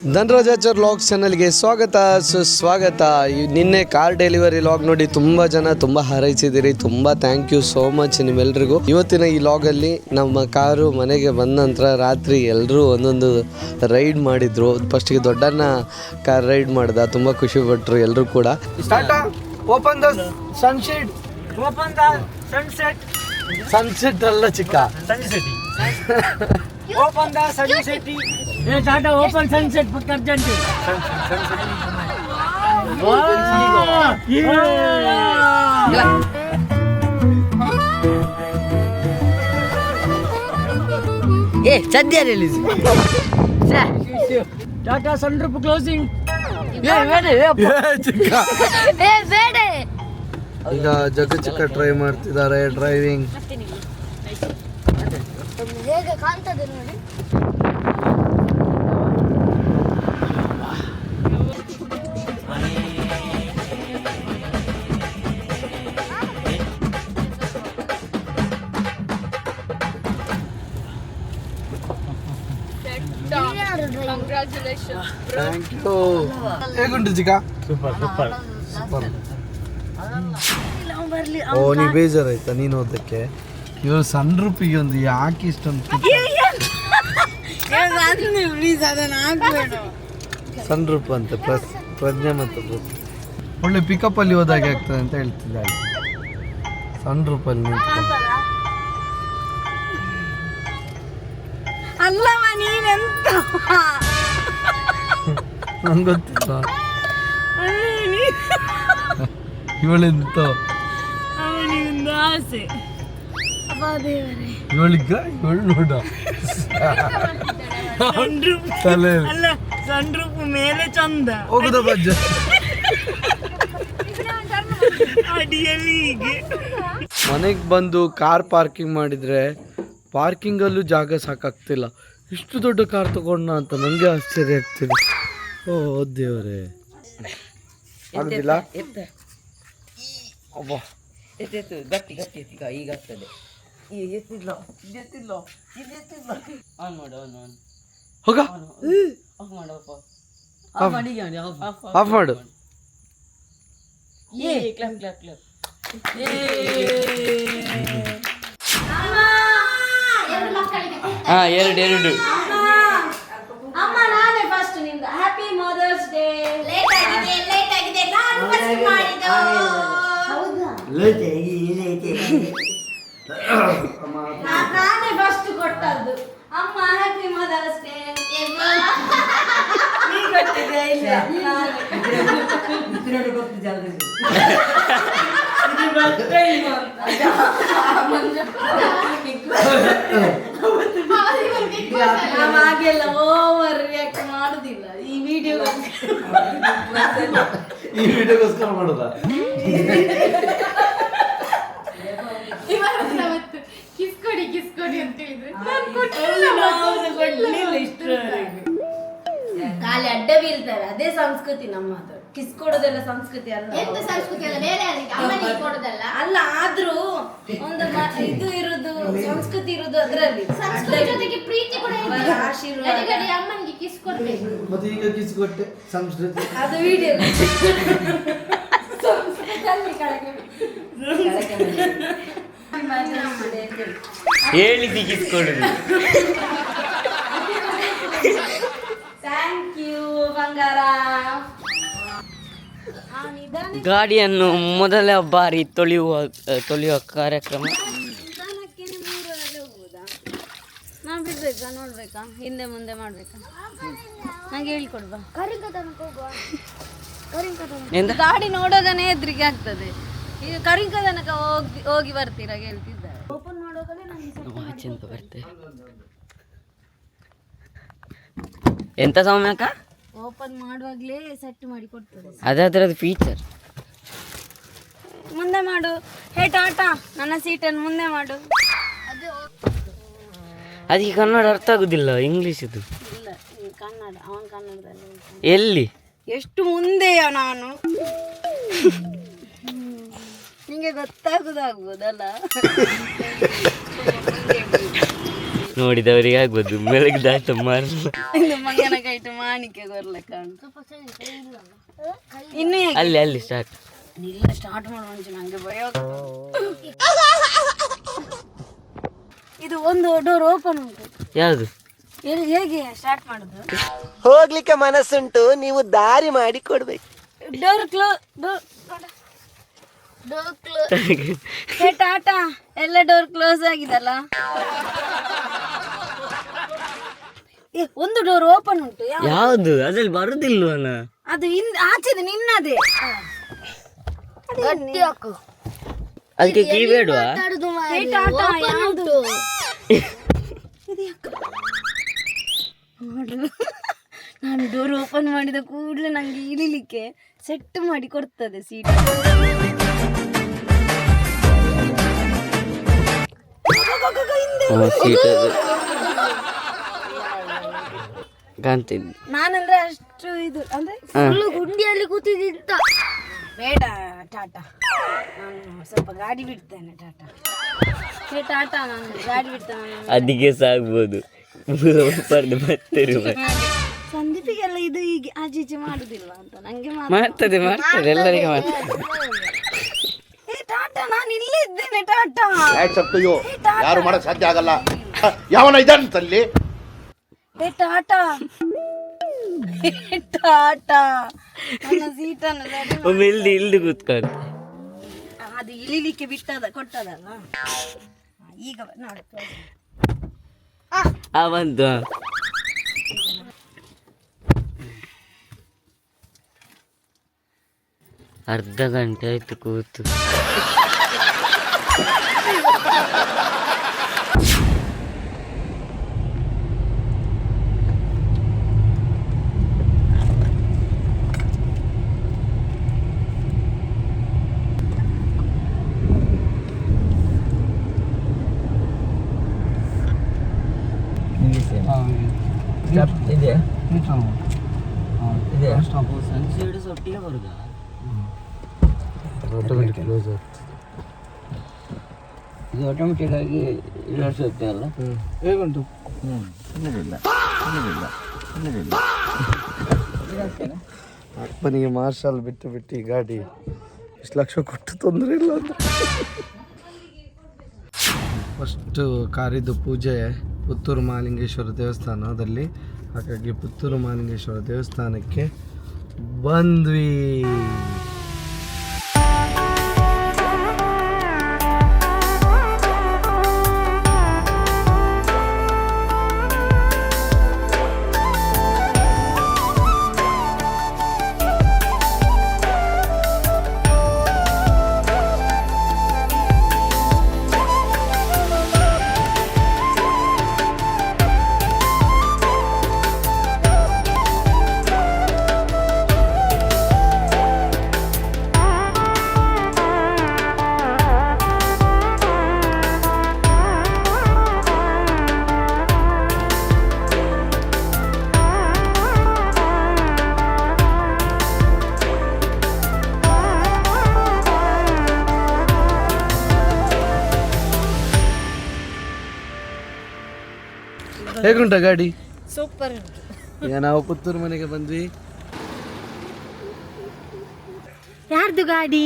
ಧನರಾಜಾಚಾರ್ log ಚಾನಲ್ಗೆ ಸ್ವಾಗತ ಸುಸ್ವಾಗತ. ನಿನ್ನೆ ಕಾರ್ ಡೆಲಿವರಿ ಲಾಗ್ ನೋಡಿ ತುಂಬ ಜನ ತುಂಬ ಹಾರೈಸಿದಿರಿ. ತುಂಬ ಥ್ಯಾಂಕ್ ಯು ಸೋ ಮಚ್ ನಿಮ್ಮೆಲ್ರಿಗೂ. ಇವತ್ತಿನ ಈ ಲಾಗಲ್ಲಿ ನಮ್ಮ ಕಾರು ಮನೆಗೆ ಬಂದ ನಂತರ ರಾತ್ರಿ ಎಲ್ಲರೂ ಒಂದೊಂದು ರೈಡ್ ಮಾಡಿದ್ರು. ಫಸ್ಟಿಗೆ ದೊಡ್ಡಣ್ಣ ಕಾರ್ ರೈಡ್ ಮಾಡ್ದ, ತುಂಬ ಖುಷಿ ಪಟ್ಟರು ಎಲ್ಲರೂ ಕೂಡ. Open the sunset, open the sunset. Sunset ಅಲ್ಲ ಚಿಕ್ಕ, sunset. Open the sunset. Tata open sunset ಪಕ್ಕ ಅರ್ಜೆಂಟ್. ಏ ಸದ್ಯ ರಿಲೀಸ್ ಟಾಟಾ ಸನ್ರೂಫ್ ಕ್ಲೋಸಿಂಗ್. ಈಗ ಜಗ್ಗ ಚಿಕ್ಕ ಟ್ರೈ ಮಾಡ್ತಿದ್ದಾರೆ ಡ್ರೈವಿಂಗ್. ಹೇಗೆ ಕಾಣ್ತದೆ ನೋಡಿ. Congratulations. Thank you. ಹೇಗುಂಟು ಚಿಕ್ಕ? Super super super. ಓ ನೀ ಬೇಜಾರಾಯ್ತಾ ನೀನು ಓದಕ್ಕೆ? ಇವರು ಸಣ್ಣ ರೂಪಿಗೆ ಒಂದು ಯಾಕೆ ಇಷ್ಟೊಂದು ಸಣ್ಣ ರೂಪ ಅಂತ ಪ್ರಜ್ಞೆ ಮತ್ತು ಒಳ್ಳೆ ಪಿಕಪ್ ಅಲ್ಲಿ ಹೋದಾಗೆ ಆಗ್ತದೆ ಅಂತ ಹೇಳ್ತಿದ್ದಾರೆ. ಸಣ್ಣ ರೂಪಲ್ಲಿ ನಿಂತ್ಕೊಂಡು ಅಲ್ಲವ ನೀನೆಂತ ನಂಗೆ ಗೊತ್ತಿಲ್ಲ ಇವಳೆಂತ ಅವನಿಗೊಂದು ಆಸೆ. ಇವಳಿಗ ಇವಳು ನೋಡ ತಲೆ ಅಲ್ಲ ಸಣ್ಣ ಮೇಲೆ ಚಂದ ಹೋಗುದ ಬಜ್ಜ ಅಡಿಯಲ್ಲಿ ಹೀಗೆ. ಮನೆಗೆ ಬಂದು ಕಾರ್ ಪಾರ್ಕಿಂಗ್ ಮಾಡಿದ್ರೆ ಪಾರ್ಕಿಂಗಲ್ಲೂ ಜಾಗ ಸಾಕಾಗ್ತಿಲ್ಲ. ಇಷ್ಟು ದೊಡ್ಡ ಕಾರ್ ತಗೊಂಡ ಅಂತ ನನಗೆ ಆಶ್ಚರ್ಯ ಆಗ್ತಿದೆ. ಓ ದೇವರೇ, ಆಗುದಿಲ್ಲ ಅಬ್ಬಾ. ಗಟ್ಟಿ ಗಟ್ಟಿ ಈಗ ಆಗ್ತದೆ. ಎತ್ತಿಲ್ಲ ಎತ್ತಿಲ್ಲ ಎತ್ತಿಲ್ಲ. ಆನ್ ಮಾಡು ಆನ್ ಆನ್ ಹೋಗ ಆಫ್ ಮಾಡು ಆಫ್ ಮಾಡು. ಏ ಕ್ಲಾಪ್ ಕ್ಲಾಪ್ ಕ್ಲಾಪ್. ಎರಡು ಅಮ್ಮ ನಾನೇ ಫಸ್ಟ್ ನಿಂದ ಹ್ಯಾಪಿ ಮದರ್ಸ್ ಡೇ. ಲೇಟ್ ಆಗಿದೆ ನಾನು ಫಸ್ಟ್ ಮಾಡಿದ್ದು. ಹೌದಾ? ನಾನೇ ಫಸ್ಟ್ ಕೊಟ್ಟದ್ದು. ಅಮ್ಮ ಹ್ಯಾಪಿ ಮದರ್ಸ್ ಡೇ. ನೀ ಕೊಟ್ಟಿದ್ದೆ? ಇಲ್ಲ ಹಾಗೆಲ್ಲ ಓವರ್ ರಿಯಾಕ್ಟ್ ಮಾಡುದಿಲ್ಲ. ಈ ವಿಡಿಯೋಗೋಸ್ಕರ ಮಾಡೋದ? ಕಿಸ್ಕೊಡಿ ಅಂತ ಹೇಳಿದ್ರೆ ಖಾಲಿ ಅಡ್ಡ ಬೀಳ್ತಾರೆ. ಅದೇ ಸಂಸ್ಕೃತಿ ನಮ್ಮದು. ಕಿಸ್ ಕೊಡೋದೆಲ್ಲ ಸಂಸ್ಕೃತಿ ಅಲ್ಲ. ಎಂತ ಸಂಸ್ಕೃತಿ ಅಲ್ಲ, ಬೇರೆ ಅಮ್ಮನಿಗೆ ಕೊಡೋದಲ್ಲ ಅಲ್ಲ. ಆದ್ರೂ ಒಂದು ಇದು ಇರುದು, ಸಂಸ್ಕೃತಿ ಇರುದು ಅದ್ರಲ್ಲಿ. ಸಂಸ್ಕೃತಿ ಜೊತೆಗೆ ಪ್ರೀತಿ ಕೂಡ ಇದೆ. ಆಶೀರ್ವಾದ. ಅಮ್ಮನಿಗೆ ಕಿಸ್ ಕೊಡ್ಬೇಕು. ಮತ್ತೆ ಈಗ ಕಿಸ್ ಕೊಟ್ಟೆ ಸಂಸ್ಕೃತಿ ಅದು ವಿಡಿಯೋ ಹೇಳಿದ್ದು ಕಿಸ್ಕೊಡುದು. ಥ್ಯಾಂಕ್ ಯು ಬಂಗಾರ. ಗಾಡಿಯನ್ನು ಮೊದಲ ಬಾರಿ ತೊಳೆಯುವ ಕಾರ್ಯಕ್ರಮ. ನಾನು ಬಿಡ್ಬೇಕಾ, ನೋಡ್ಬೇಕಾ, ಹಿಂದೆ ಮುಂದೆ ಮಾಡ್ಬೇಕಾ? ನಂಗೆ ಹೇಳ್ಕೊಡ್ಬಾ. ಗಾಡಿ ನೋಡೋದನ್ನೇ ಹೆದ್ರಿಕೆ ಆಗ್ತದೆ. ಈಗ ಕರಿಂಕದನಕ ಹೋಗಿ ಬರ್ತೀರಾ ಹೇಳ್ತಿದ್ದಾರೆ. ಓಪನ್ ಮಾಡೋದಲ್ಲೇ ವಾಚ್ ಬರ್ತೆ. ಎಂತ ಸೌಮ್ಯಕ್ಕ? ಓಪನ್ ಮಾಡುವಾಗಲೇ ಸೆಟ್ ಮಾಡಿ ಕೊಡ್ತದೆ. ಅದರದ್ದು ಫೀಚರ್. ಮುಂದೆ ಮಾಡು. ಹೇ ಟಾಟಾ, ನನ್ನ ಸೀಟನ್ನು ಮುಂದೆ ಮಾಡು. ಅದಕ್ಕೆ ಕನ್ನಡ ಅರ್ಥ ಆಗುದಿಲ್ಲ, ಇಂಗ್ಲಿಷ್ ಇದು. ಇಲ್ಲ ಕನ್ನಡ, ಅವನ ಕನ್ನಡದಲ್ಲಿ. ಎಲ್ಲಿ ಎಷ್ಟು ಮುಂದೆಯ ನಾನು ನಿಂಗೆ ಗೊತ್ತಾಗುದಾಗ್ಬೋದಲ್ಲ. ನೋಡಿದವರಿಗೆ ಆಗ್ಬೋದು ಬೆಳಗ್ದಾಯ್ತು ಮಾರಲ್ಲ. ಇದು ಮಂಗನ ಕೈಟು ಮಾಣಿಕೆ ಗೊರ್ಲಕ್ಕ ಇನ್ನು ಹೇಗೆ? ಅಲ್ಲಿ ಸ್ಟಾರ್ಟ್ ಇಲ್ಲ ಸ್ಟಾರ್ಟ್ ಮಾಡೋ ಮುಂಚೆ ನಂಗೆ ಭಯ ಆಗ್ತದೆ. ಇದು ಒಂದು ಡೋರ್ ಓಪನ್ ಉಂಟು, ಯಾವುದು? ಹೇಗೆ ಸ್ಟಾರ್ಟ್ ಮಾಡುದು? ಹೋಗ್ಲಿಕ್ಕೆ ಮನಸ್ಸುಂಟು, ನೀವು ದಾರಿ ಮಾಡಿ ಕೊಡ್ಬೇಕು. ಡೋರ್ ಟಾಟಾ ಎಲ್ಲ ಡೋರ್ ಕ್ಲೋಸ್ ಆಗಿದಲ್ಲ. ಒಂದು ಡೋರ್ ಓಪನ್ ಉಂಟು. ಯಾವುದು? ಅದ್ರಲ್ಲಿ ಬರುದಿಲ್ವನ? ಅದು ಆಚೆದು ನಿನ್ನದೇ. ಅದಕ್ಕೆ ಕೀ ಬೇಡವಾ? ಟಾಟಾ ಯಾವುದು? ನಾನು ಡೋರ್ ಓಪನ್ ಮಾಡಿದ ಕೂಡಲೇ ನಂಗೆ ಇಳಿಲಿಕ್ಕೆ ಸೆಟ್ ಮಾಡಿ ಕೊಡ್ತದೆ ಸೀಟ್. ಕಾಣ್ತಿದ್ದೆ ನಾನಂದ್ರೆ ಅಷ್ಟು ಇದು ಅಂದ್ರೆ ಫುಲ್ಲು ಗುಂಡಿಯಲ್ಲಿ ಕೂತಿದ್ದ. ಬೇಡ ಟಾಟಾ, ನಾನು ಸ್ವಲ್ಪ ಗಾಡಿ ಬಿಡ್ತೇನೆ. ಟಾಟಾ ನಾನು ಗಾಡಿ ಬಿಡ್ತೇನೆ. ಅದಕ್ಕೆ ಸಾಗ್ಬೋದು. ಮತ್ತೆ ಸಂದೀಪಿಗೆಲ್ಲ ಇದು ಈಗ ಆಚೀಚೆ ಮಾಡುದಿಲ್ಲ ಅಂತ ನಂಗೆ ಮಾಡ್ತದೆ ಎಲ್ಲರಿಗೆ ಮಾಡ್ತದೆ. ಟಾಟಾ ನಾನು ಇಲ್ಲೇ ಇದ್ದೇನೆ. ಟಾಟಾ ಯಾರು ಮಾಡಕ್ ಸಾಧ್ಯ ಆಗಲ್ಲ. ಯಾವನ ಇದ್ದಾನಂತಲ್ಲಿ. ಟಾಟಾ ಟಾಟಾ ನನ್ನ ಸೀಟನ್ನು ಒಮ್ಮೆ ಇಲ್ದು ಕೂತ್ಕೊಂಡು ಅದು ಇಳಿಲಿಕ್ಕೆ ಕೊಟ್ಟದಲ್ಲ. ಈಗ ನೋಡಿ ಬಂತು. ಅರ್ಧ ಗಂಟೆ ಆಯ್ತು ಕೂತು. ಸನ್ಸೆಟ್ ಒಟ್ಟಿಗೆ ಬರುದಾ? ಇದು ಆಟೋಮೆಟಿಕ್ ಆಗಿ ಇಳಿಸುತ್ತೆ ಅಲ್ಲ? ಹೇಗುಂಟು? ಅಪ್ಪನಿಗೆ ಮಾರ್ಷಲ್ ಬಿಟ್ಟು ಈ ಗಾಡಿ ಇಷ್ಟು ಲಕ್ಷ ಕೊಟ್ಟು ತೊಂದರೆ ಇಲ್ಲ ಅಂತ. ಫಸ್ಟು ಕಾರಿದ್ದು ಪೂಜೆ ಪುತ್ತೂರು ಮಹಾಲಿಂಗೇಶ್ವರ ದೇವಸ್ಥಾನದಲ್ಲಿ, ಹಾಗಾಗಿ ಪುತ್ತೂರು ಮಹಾಲಿಂಗೇಶ್ವರ ದೇವಸ್ಥಾನಕ್ಕೆ ಬಂದ್ವಿ. ಹೇಗುಂಟ ಗಾಡಿ? ಸೂಪರ್ ಉಂಟು. ಈಗ ನಾವು ಪುತ್ತೂರು ಮನೆಗೆ ಬಂದ್ವಿ. ಯಾರ್ದು ಗಾಡಿ?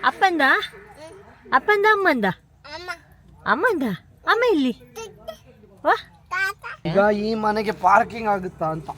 ಅಪ್ಪಂದ ಅಮ್ಮಂದ? ಅಮ್ಮ ಇಲ್ಲಿ ಈಗ ಈ ಮನೆಗೆ ಪಾರ್ಕಿಂಗ್ ಆಗುತ್ತಾ ಅಂತ.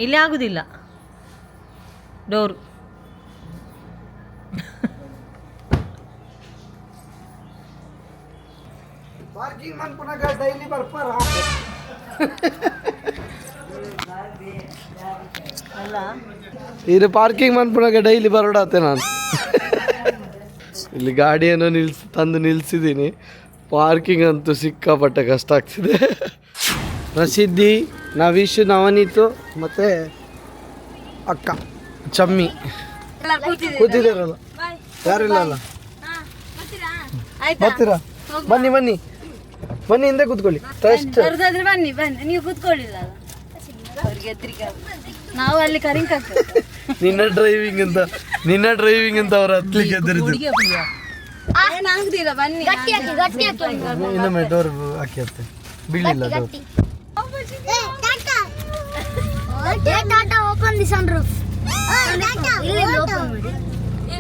ಇಲ್ಲಿ ಆಗುದಿಲ್ಲ ಡೋರು. ಪಾರ್ಕಿಂಗ್ ಮನ್ಪುನಾಗ ಡೈಲಿ ಬರ್ಪಾರ. ಇದು ಪಾರ್ಕಿಂಗ್ ಮನ್ಪುನಾಗ ಡೈಲಿ ಬರೋಡಾತೆ ನಾನು. ಇಲ್ಲಿ ಗಾಡಿಯನ್ನು ತಂದು ನಿಲ್ಸಿದ್ದೀನಿ. ಪಾರ್ಕಿಂಗ್ ಅಂತೂ ಸಿಕ್ಕಾಪಟ್ಟೆ ಕಷ್ಟ ಆಗ್ತಿದೆ. ಪ್ರಸಿದ್ಧಿ, ನವೀಶ್, ನವನೀತು ಮತ್ತು ಅಕ್ಕ ಚಮ್ಮಿ ಕೂತಿದ್ದಾರಲ್ಲ, ಯಾರಿಲ್ಲ ಅಲ್ಲ. ಬರ್ತೀರಾ? ಬನ್ನಿ ಬನ್ನಿ ಬನ್ನಿ, ಹಿಂದೆ ಕೂತ್ಕೊಳ್ಳಿ. ಫಸ್ಟ್ ಬನ್ನಿ ಬನ್ನಿ, ನೀವು ಕೂತ್ಕೊಳ್ಳಿಲ್ಲ ಅವ್ರಿಗೆ ಹೆದ್ರಿಕೆ. ನಾವು ಅಲ್ಲಿ ಕರಿಂಗ್ ನಿನ್ನ ಡ್ರೈವಿಂಗ್ ಅಂತ ಅವ್ರು ಹತ್ಲಿಕ್ಕೆ ಎದುರಿದ್ರು. ಏನಾಗುದಿಲ್ಲ ಬನ್ನಿ. ಇನ್ನೊಮ್ಮೆ ಡೋರ್ ಹಾಕಿ ಹತ್ತೆ, ಬೀಳಿಲ್ಲ door. Open the sunroof.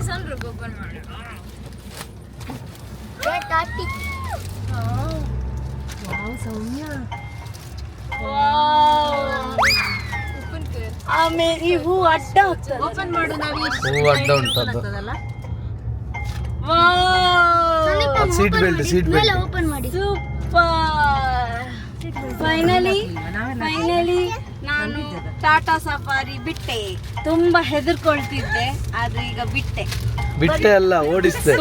Sunroof open ಮಾಡಿ. ಆಮೇಲೆ ಈ ಹೂ ಅಡ್ಡ ಓಪನ್ ಮಾಡು. ಹೂ ಅಡ್ಡ ಉಂಟದ್ದು. ಸೀಟ್ ಬೆಲ್ಟ್ ಓಪನ್ ಮಾಡಿ. ಸೂಪರ್. ಫೈನಲಿ ನಾನು ಟಾಟಾ ಸಫಾರಿ ಬಿಟ್ಟೆ. ತುಂಬಾ ಹೆದರ್ಕೊಳ್ತಿದ್ದೆ, ಆದ್ರೆ ಈಗ ಬಿಟ್ಟೆ ಅಲ್ಲ, ಓಡಿಸ್ದೆ.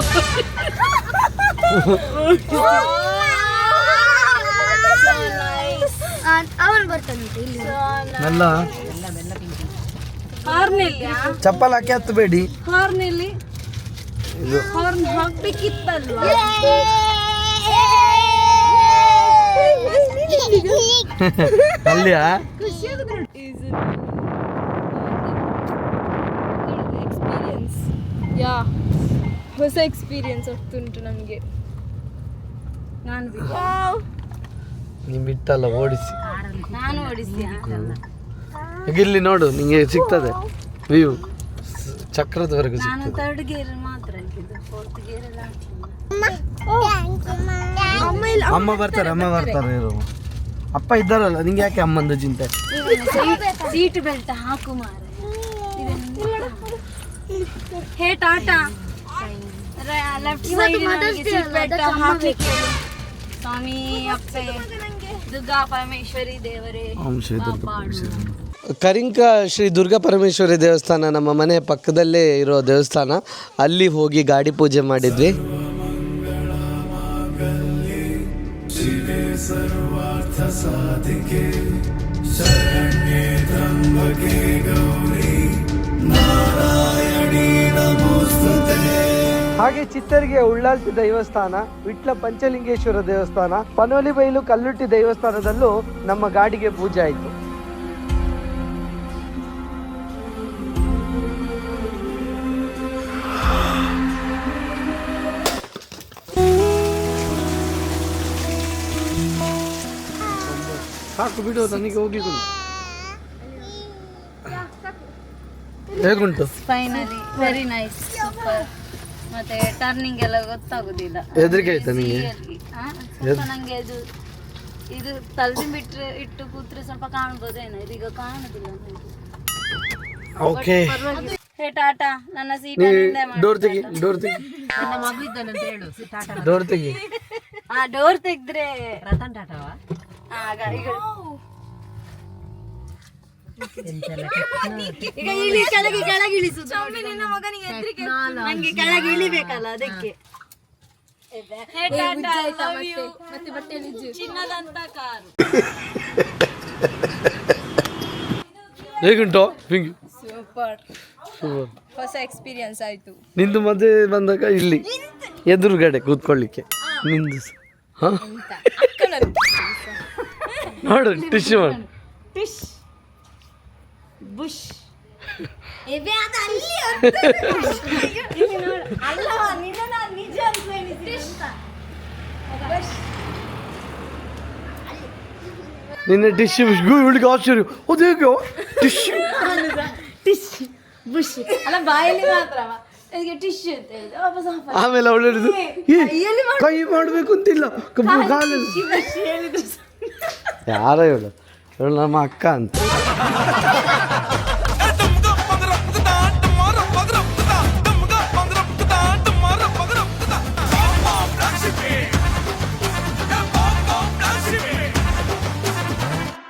ಅವನು ಬರ್ತಾನಂತೆ ಇಲ್ಲಿ. ಅಲ್ಲ, ಹಾರ್ನಲ್ಲಿ ಚಪ್ಪಲ್ ಹಾಕಿ ಹತ್ತಬೇಡಿ. ಹಾರ್ನಲ್ಲಿ ಹಾರ್ನ್ ಹಾಕ್ಬೇಕಿತ್ತಲ್ವಾ? ಅಲ್ಲಿಯಾ? ಎಕ್ಸ್ಪೀರಿಯನ್ಸ್, ಯಾ ಹೊಸ ಎಕ್ಸ್ಪೀರಿಯನ್ಸ್ ಆಗ್ತುಂಟು ನಮಗೆ. ನೀನ್ ಬಿಟ್ಟಲ್ಲ, ಓಡಿಸಿ. ನಾನು ಓಡಿಸ್ತೀಯ? ಈಗ ಇಲ್ಲಿ ನೋಡು, ನಿಂಗೆ ಸಿಗ್ತದೆ ವ್ಯೂ, ಚಕ್ರದವರೆಗೂ ನಾನು ಸಿಗ್ತದೆ. 3rd ಗೇರ್ ಮಾತ್ರ ಹಾಕಿದ್ದು, 4th ಗೇರ್ ಎಲ್ಲ ಅಮ್ಮ ಬರ್ತಾರೆ ಇರು. ಅಪ್ಪ ಇದ್ದಾರಲ್ಲ, ನಿಂಗೆ ಯಾಕೆ ಅಮ್ಮಂದು ಚಿಂತೆ? ಸೀಟ್ ಬೆಲ್ಟ್ ಹಾಕು ಮಾರ. ಹೇ Tata, left side seat belt ಹಾಕ್ಲಿಕ್ಕೆ. ಸ್ವಾಮಿ ಅಪ್ಪೆ ದುರ್ಗಾ ಪರಮೇಶ್ವರಿ ದೇವರೇ. ಕರಿಂಕ ಶ್ರೀ ದುರ್ಗಾ ಪರಮೇಶ್ವರಿ ದೇವಸ್ಥಾನ ನಮ್ಮ ಮನೆ ಪಕ್ಕದಲ್ಲೇ ಇರೋ ದೇವಸ್ಥಾನ. ಅಲ್ಲಿ ಹೋಗಿ ಗಾಡಿ ಪೂಜೆ ಮಾಡಿದ್ವಿ. ಹಾಗೆ ಚಿತ್ತರಿಗೆ ಉಳ್ಳಾಲ್ತಿ ದೇವಸ್ಥಾನ, ವಿಟ್ಲ ಪಂಚಲಿಂಗೇಶ್ವರ ದೇವಸ್ಥಾನ, ಪನೋಲಿ ಬೈಲು ಕಲ್ಲುಟ್ಟಿ ದೇವಸ್ಥಾನದಲ್ಲೂ ನಮ್ಮ ಗಾಡಿಗೆ ಪೂಜೆ ಆಯಿತು. ಸಾಕು ಬಿಡು, ನನಗೆ ಹೋಗ್ಲಿಕ್ಕೆ ಹೇಗುಂಟು? Finally very nice, super. ಮತ್ತೆ ಟರ್ನಿಂಗ್ ಎಲ್ಲ ಗೊತ್ತಾಗುದಿಲ್ಲ. ಹೆದರಿಕೆ ಆಯ್ತಾ ನಿಮಗೆ? ಸ್ವಲ್ಪ ನಂಗೆ ಇದು ತಲೆದು ಬಿಟ್ರೆ ಇಟ್ಟು ಕೂತ್ರೆ ಸ್ವಲ್ಪ ಕಾಣ್ಬೋದೇನೋ, ಇದೀಗ ಕಾಣುದಿಲ್ಲ. ಓಕೆ, ಹೇ ಟಾಟಾ, ನನ್ನ ಸೀಟ್ ಡೋರ್ ತೆಗಿ. ಡೋರ್ ತೆಗ್ದ್ರೆ ರತನ್ ಟಾಟಾವ ಆಗ ಈಗ ಇಳಿ, ಕೆಳಗೆ ಇಳಿಸುದು. ನಿನ್ನ ಮಗನಿಗೆ ಹೆದ್ರಿಕೆ, ನಂಗೆ ಕೆಳಗೆ ಇಳಿಬೇಕಲ್ಲ ಅದಕ್ಕೆ. ಚಿನ್ನದಂತ ಕಾರು. ಹೇಗುಂಟು? ಸೂಪರ್, ಹೊಸ ಎಕ್ಸ್ಪೀರಿಯನ್ಸ್ ಆಯ್ತು. ನಿಂದು ಮದುವೆ ಬಂದಾಗ ಇಲ್ಲಿ ಎದುರುಗಡೆ ಕೂತ್ಕೊಳ್ಳಿಕ್ಕೆ ನಿಂದು ನೋಡು, ಟಿಶ್ಯೂ ಮಾಡಿ. ಬುಷ್ ನಿನ್ನೆ ಟಿಶ್ಯೂ ಹುಡುಗಿ ಆಶ್ಚರ್ಯ, ಅದೇಗ ಟಿಶ್ಯೂ ಬುಷ್ ಅಲ್ಲ, ಬಾಯಲ್ಲಿ ಮಾತ್ರ ಟಿಶ್ಯೂ ಅಂತ ಹೇಳಿದೆ. ವಾಪಸ್ ಆಮೇಲೆ ಅವಳು ಹೇಳಿದ್ರು ಕೈ ಮಾಡಬೇಕು ಅಂತಿಲ್ಲ, ಕಾಲಲ್ಲಿ. ಯಾರ ಹೇಳು ನಮ್ಮ ಅಕ್ಕ ಅಂತ.